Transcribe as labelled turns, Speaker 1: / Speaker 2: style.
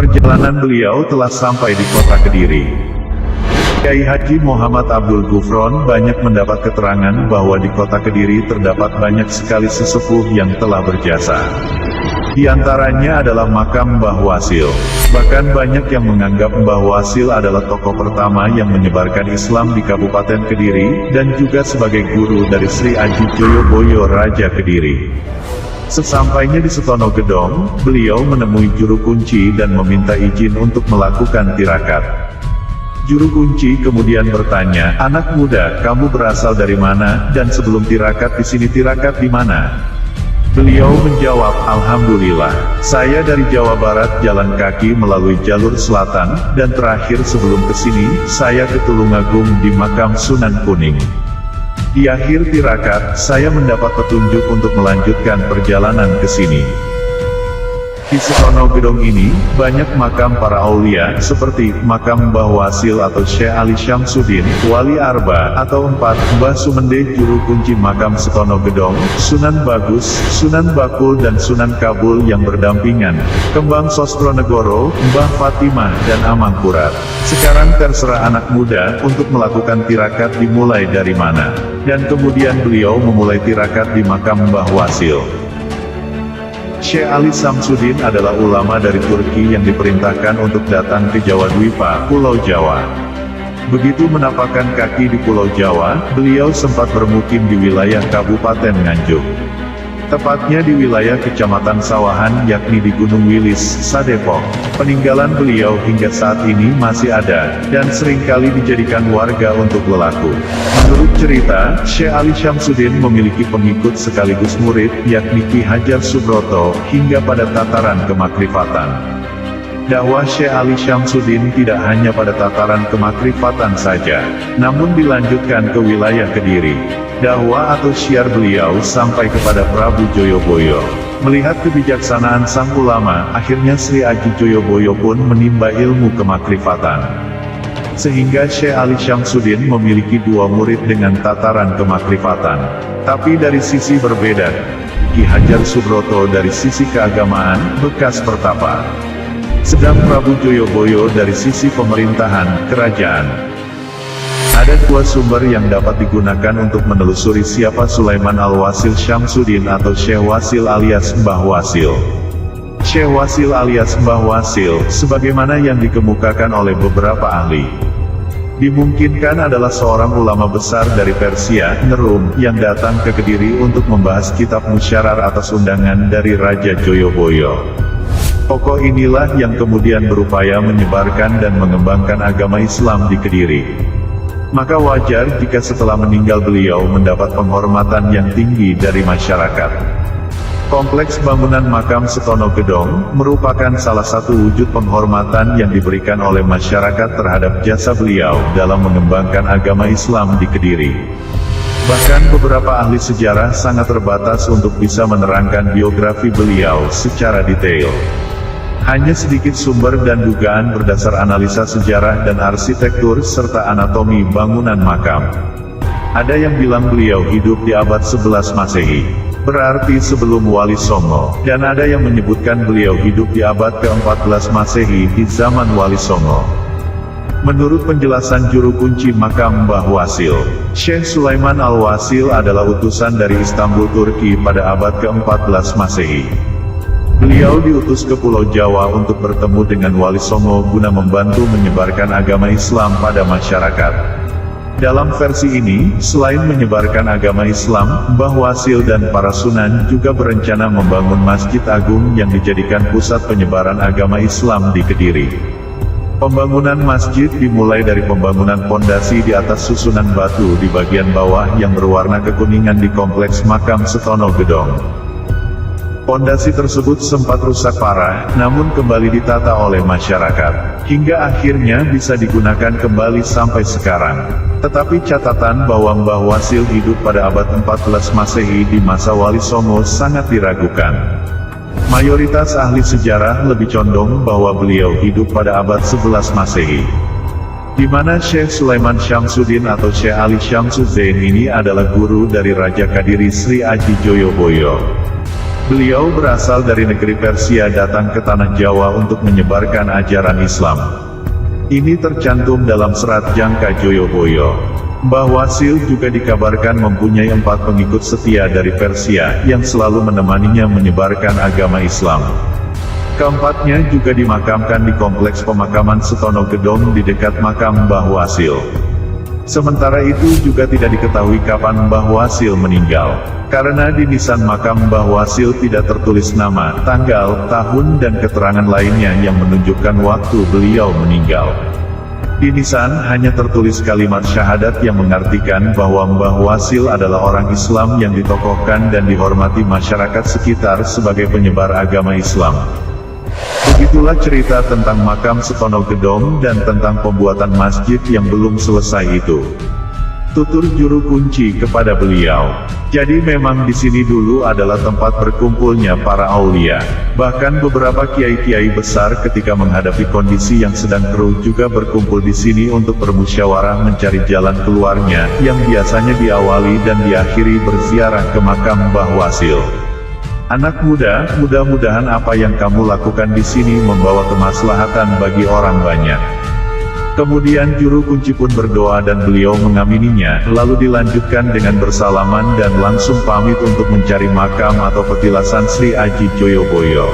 Speaker 1: Perjalanan beliau telah sampai di kota Kediri. Kiai Haji Muhammad Abdul Gufron banyak mendapat keterangan bahwa di kota Kediri terdapat banyak sekali sesepuh yang telah berjasa. Di antaranya adalah makam Mbah Wasil. Bahkan banyak yang menganggap Mbah Wasil adalah tokoh pertama yang menyebarkan Islam di Kabupaten Kediri, dan juga sebagai guru dari Sri Aji Joyoboyo Raja Kediri. Sesampainya di Setono Gedong, beliau menemui juru kunci dan meminta izin untuk melakukan tirakat. Juru kunci kemudian bertanya, "Anak muda, kamu berasal dari mana, dan sebelum tirakat di sini tirakat di mana?" Beliau menjawab, "Alhamdulillah, saya dari Jawa Barat jalan kaki melalui jalur selatan, dan terakhir sebelum ke sini, saya ke Tulungagung di makam Sunan Kuning. Di akhir tirakat, saya mendapat petunjuk untuk melanjutkan perjalanan ke sini." Di Setono Gedong ini, banyak makam para aulia, seperti makam Mbah Wasil atau Syekh Ali Syamsuddin, Wali Arba, atau 4, Mbah Sumende juru kunci makam Setono Gedong, Sunan Bagus, Sunan Bakul dan Sunan Kabul yang berdampingan, Kembang Sostronegoro, Mbah Fatimah dan Amangkurat. Sekarang terserah anak muda untuk melakukan tirakat dimulai dari mana. Dan kemudian beliau memulai tirakat di makam Mbah Wasil. Syekh Ali Syamsuddin adalah ulama dari Turki yang diperintahkan untuk datang ke Jawa Dwipa, Pulau Jawa. Begitu menapakkan kaki di Pulau Jawa, beliau sempat bermukim di wilayah Kabupaten Nganjuk. Tepatnya di wilayah Kecamatan Sawahan yakni di Gunung Wilis, Sadepok. Peninggalan beliau hingga saat ini masih ada, dan seringkali dijadikan warga untuk lelaku. Menurut cerita, Syekh Ali Syamsuddin memiliki pengikut sekaligus murid, yakni Ki Hajar Subroto, hingga pada tataran kemakrifatan. Dakwah Syekh Ali Syamsuddin tidak hanya pada tataran kemakrifatan saja, namun dilanjutkan ke wilayah Kediri. Dakwah atau syiar beliau sampai kepada Prabu Joyoboyo. Melihat kebijaksanaan sang ulama, akhirnya Sri Aji Joyoboyo pun menimba ilmu kemakrifatan. Sehingga Syekh Ali Syamsuddin memiliki 2 murid dengan tataran kemakrifatan. Tapi dari sisi berbeda. Ki Hajar Subroto dari sisi keagamaan, bekas pertapa. Sedang Prabu Joyoboyo dari sisi pemerintahan, kerajaan. Ada 2 sumber yang dapat digunakan untuk menelusuri siapa Sulaiman Al-Wasil Syamsuddin atau Syekh Wasil alias Mbah Wasil. Syekh Wasil alias Mbah Wasil, sebagaimana yang dikemukakan oleh beberapa ahli, dimungkinkan adalah seorang ulama besar dari Persia, Nerum, yang datang ke Kediri untuk membahas kitab musyarar atas undangan dari Raja Joyoboyo. Tokoh inilah yang kemudian berupaya menyebarkan dan mengembangkan agama Islam di Kediri. Maka wajar jika setelah meninggal beliau mendapat penghormatan yang tinggi dari masyarakat. Kompleks bangunan makam Setono Gedong merupakan salah satu wujud penghormatan yang diberikan oleh masyarakat terhadap jasa beliau dalam mengembangkan agama Islam di Kediri. Bahkan beberapa ahli sejarah sangat terbatas untuk bisa menerangkan biografi beliau secara detail. Hanya sedikit sumber dan dugaan berdasar analisa sejarah dan arsitektur serta anatomi bangunan makam. Ada yang bilang beliau hidup di abad 11 Masehi, berarti sebelum Wali Songo, dan ada yang menyebutkan beliau hidup di abad ke-14 Masehi di zaman Wali Songo. Menurut penjelasan juru kunci makam Mbah Wasil, Syekh Sulaiman Al-Wasil adalah utusan dari Istanbul, Turki pada abad ke-14 Masehi. Beliau diutus ke Pulau Jawa untuk bertemu dengan Wali Songo guna membantu menyebarkan agama Islam pada masyarakat. Dalam versi ini, selain menyebarkan agama Islam, Mbah Wasil dan para sunan juga berencana membangun Masjid Agung yang dijadikan pusat penyebaran agama Islam di Kediri. Pembangunan masjid dimulai dari pembangunan pondasi di atas susunan batu di bagian bawah yang berwarna kekuningan di kompleks makam Setono Gedong. Pondasi tersebut sempat rusak parah, namun kembali ditata oleh masyarakat, hingga akhirnya bisa digunakan kembali sampai sekarang. Tetapi catatan bahwa Mbah Wasil hidup pada abad 14 Masehi di masa Wali Songo sangat diragukan. Mayoritas ahli sejarah lebih condong bahwa beliau hidup pada abad 11 Masehi. Di mana Syekh Sulaiman Syamsuddin atau Syekh Ali Syamsuddin ini adalah guru dari Raja Kediri Sri Aji Joyoboyo. Beliau berasal dari negeri Persia datang ke tanah Jawa untuk menyebarkan ajaran Islam. Ini tercantum dalam serat Jangka Joyoboyo. Mbah Wasil juga dikabarkan mempunyai 4 pengikut setia dari Persia, yang selalu menemaninya menyebarkan agama Islam. Keempatnya juga dimakamkan di kompleks pemakaman Setono Gedong di dekat makam Mbah Wasil. Sementara itu juga tidak diketahui kapan Mbah Wasil meninggal, karena di nisan makam Mbah Wasil tidak tertulis nama, tanggal, tahun dan keterangan lainnya yang menunjukkan waktu beliau meninggal. Di nisan hanya tertulis kalimat syahadat yang mengartikan bahwa Mbah Wasil adalah orang Islam yang ditokohkan dan dihormati masyarakat sekitar sebagai penyebar agama Islam. Begitulah cerita tentang makam Setono Gedong dan tentang pembuatan masjid yang belum selesai itu. Tutur juru kunci kepada beliau. Jadi memang di sini dulu adalah tempat berkumpulnya para aulia. Bahkan beberapa kiai-kiai besar ketika menghadapi kondisi yang sedang keruh juga berkumpul di sini untuk bermusyawarah mencari jalan keluarnya, yang biasanya diawali dan diakhiri berziarah ke makam Mbah Wasil. Anak muda, mudah-mudahan apa yang kamu lakukan di sini membawa kemaslahatan bagi orang banyak. Kemudian juru kunci pun berdoa dan beliau mengamininya, lalu dilanjutkan dengan bersalaman dan langsung pamit untuk mencari makam atau petilasan Sri Aji Joyoboyo.